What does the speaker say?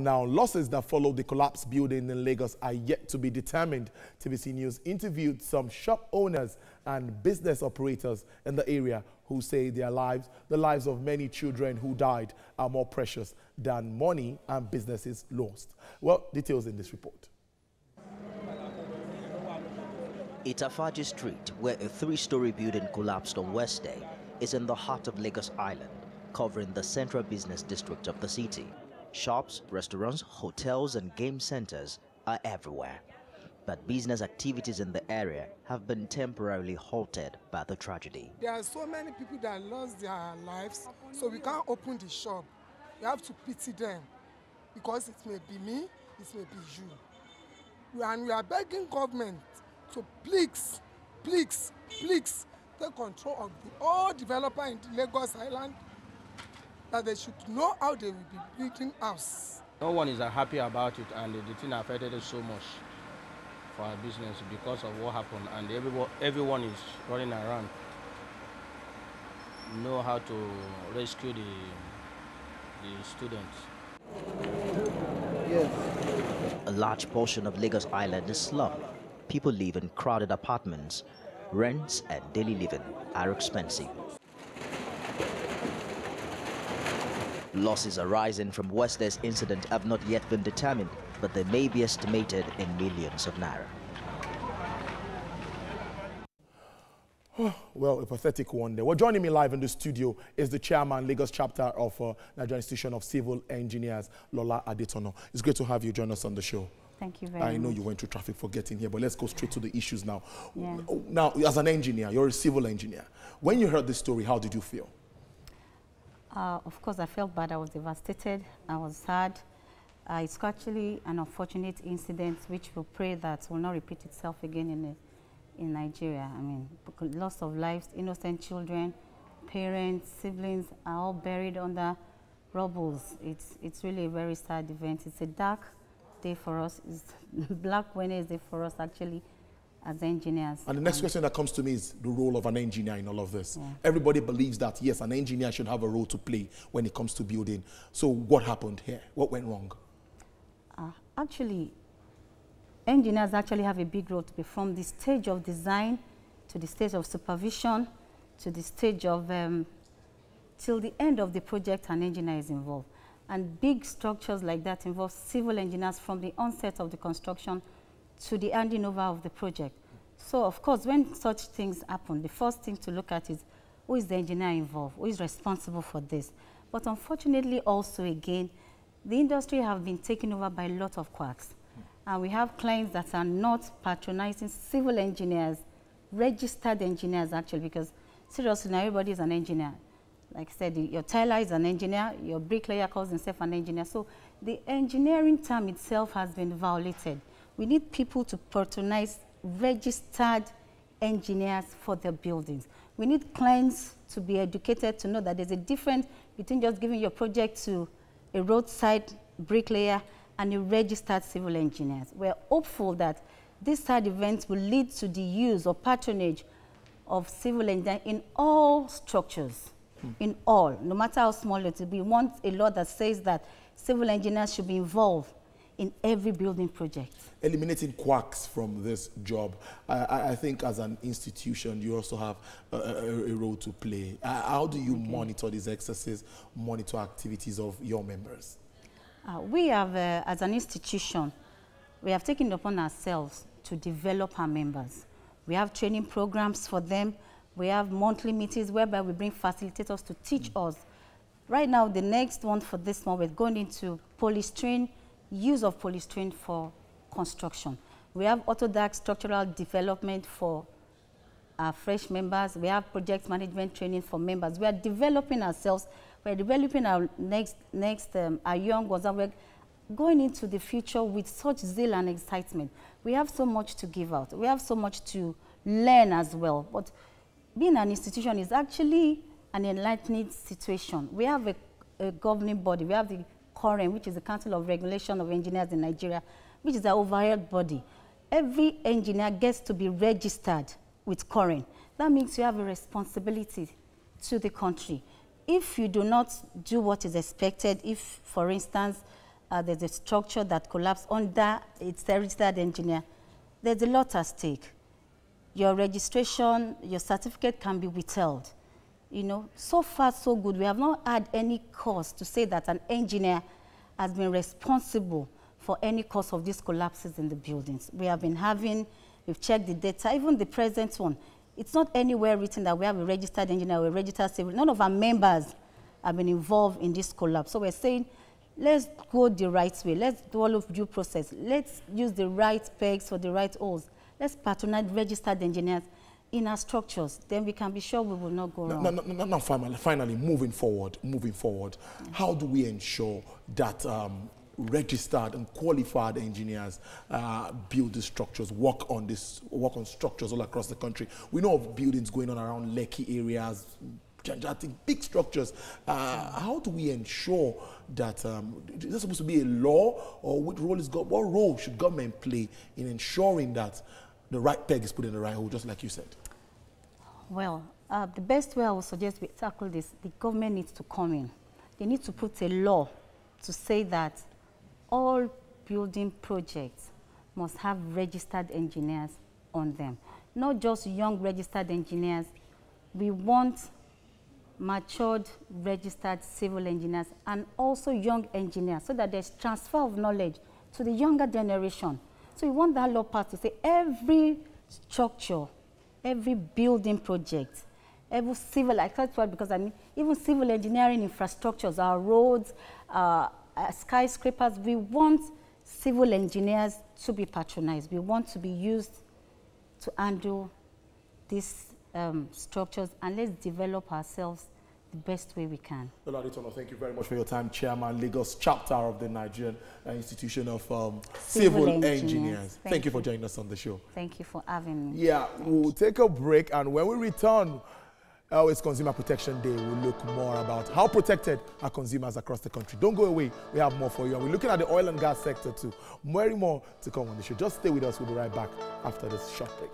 Now, losses that followed the collapsed building in Lagos are yet to be determined. TVC News interviewed some shop owners and business operators in the area who say the lives of many children who died, are more precious than money and businesses lost. Well, details in this report. Itafaji Street, where a three-story building collapsed on Wednesday, is in the heart of Lagos Island, covering the central business district of the city. Shops, restaurants, hotels and game centers are everywhere. But business activities in the area have been temporarily halted by the tragedy. There are so many people that lost their lives, so we can't open the shop. We have to pity them, because it may be me, it may be you. And we are begging government to please take control of the all developer in the Lagos Island, that they should know how they will be building house. No one is happy about it, and the thing affected us so much for our business because of what happened, and everyone is running around, know how to rescue the students. Yes. A large portion of Lagos Island is slum. People live in crowded apartments. Rents and daily living are expensive. Losses arising from Wednesday's incident have not yet been determined, but they may be estimated in millions of naira. Well, a pathetic one there. Well, joining me live in the studio is the chairman, Lagos chapter of Nigerian Institution of Civil Engineers, Lola Adetono. It's great to have you join us on the show. Thank you very much. I know you went through traffic for getting here, but let's go straight to the issues now. Yeah. Now, as an engineer, you're a civil engineer. When you heard this story, how did you feel? Of course, I felt bad. I was devastated. I was sad. It's actually an unfortunate incident, which we pray that will not repeat itself again in Nigeria. I mean, loss of lives, innocent children, parents, siblings are all buried under rubbles. It's really a very sad event. It's a dark day for us. It's Black Wednesday for us, actually, as engineers. And the next question that comes to me is the role of an engineer in all of this. Yeah. Everybody believes that, yes, an engineer should have a role to play when it comes to building. So what happened here? What went wrong? Actually, engineers actually have a big role to play, from the stage of design to the stage of supervision to the stage of, till the end of the project, an engineer is involved. And big structures like that involve civil engineers from the onset of the construction to the handing over of the project. So, of course, when such things happen, the first thing to look at is, who is the engineer involved? Who is responsible for this? But unfortunately, also, again, the industry have been taken over by a lot of quacks. And we have clients that are not patronizing civil engineers, registered engineers, actually, because seriously, now everybody is an engineer. Like I said, your tailor is an engineer, your bricklayer calls himself an engineer. So the engineering term itself has been violated. We need people to patronize registered engineers for their buildings. We need clients to be educated to know that there's a difference between just giving your project to a roadside bricklayer and a registered civil engineer. We're hopeful that this side event will lead to the use or patronage of civil engineers in all structures. In all, no matter how small it will be. We want a law that says that civil engineers should be involved in every building project. Eliminating quacks from this job. I think as an institution, you also have a role to play. How do you monitor these excesses, monitor activities of your members? We have, as an institution, we have taken it upon ourselves to develop our members. We have training programs for them. We have monthly meetings whereby we bring facilitators to teach us. Right now, the next one for this one, we're going into polystyrene, use of polystyrene for construction. We have autodidact structural development for our fresh members. We have project management training for members. We are developing ourselves. We're developing our our young ones. And we're going into the future with such zeal and excitement. We have so much to give out. We have so much to learn as well. But being an institution is actually an enlightening situation. We have a governing body. We have the COREN, which is the Council of Regulation of Engineers in Nigeria, which is our overall body. Every engineer gets to be registered with COREN. That means you have a responsibility to the country. If you do not do what is expected, if, for instance, there's a structure that collapsed under its registered engineer, there's a lot at stake. Your registration, your certificate can be withheld. You know, so far so good. We have not had any cause to say that an engineer has been responsible for any cause of these collapses in the buildings. We have been having, we've checked the data, even the present one. It's not anywhere written that we have a registered engineer or a registered civil. None of our members have been involved in this collapse. So we're saying, let's go the right way. Let's do all of due process. Let's use the right pegs for the right holes. Let's patronize registered engineers in our structures. Then we can be sure we will not go wrong. Now, finally, moving forward, how do we ensure that registered and qualified engineers build these structures, work on structures all across the country? We know of buildings going on around Lekki areas, big structures. How do we ensure that is there supposed to be a law, or what role should government play in ensuring that the right peg is put in the right hole, just like you said? Well, the best way I would suggest we tackle this, the government needs to come in. They need to put a law to say that all building projects must have registered engineers on them. Not just young registered engineers. We want matured registered civil engineers and also young engineers, so that there's transfer of knowledge to the younger generation. So we want that law part to say every structure, every building project, every civil, because I mean, even civil engineering infrastructures, our roads, skyscrapers, we want civil engineers to be patronized. We want to be used to handle these structures, and let's develop ourselves the best way we can. Well, Adetono, thank you very much for your time, Chairman, Lagos Chapter of the Nigerian Institution of Civil Engineers. Thank you for joining us on the show. Thank you for having me. Yeah, we'll take a break, and when we return, it's Consumer Protection Day. We'll look more about how protected are consumers across the country. Don't go away. We have more for you. And we're looking at the oil and gas sector too. Very more to come on the show. Just stay with us. We'll be right back after this short break.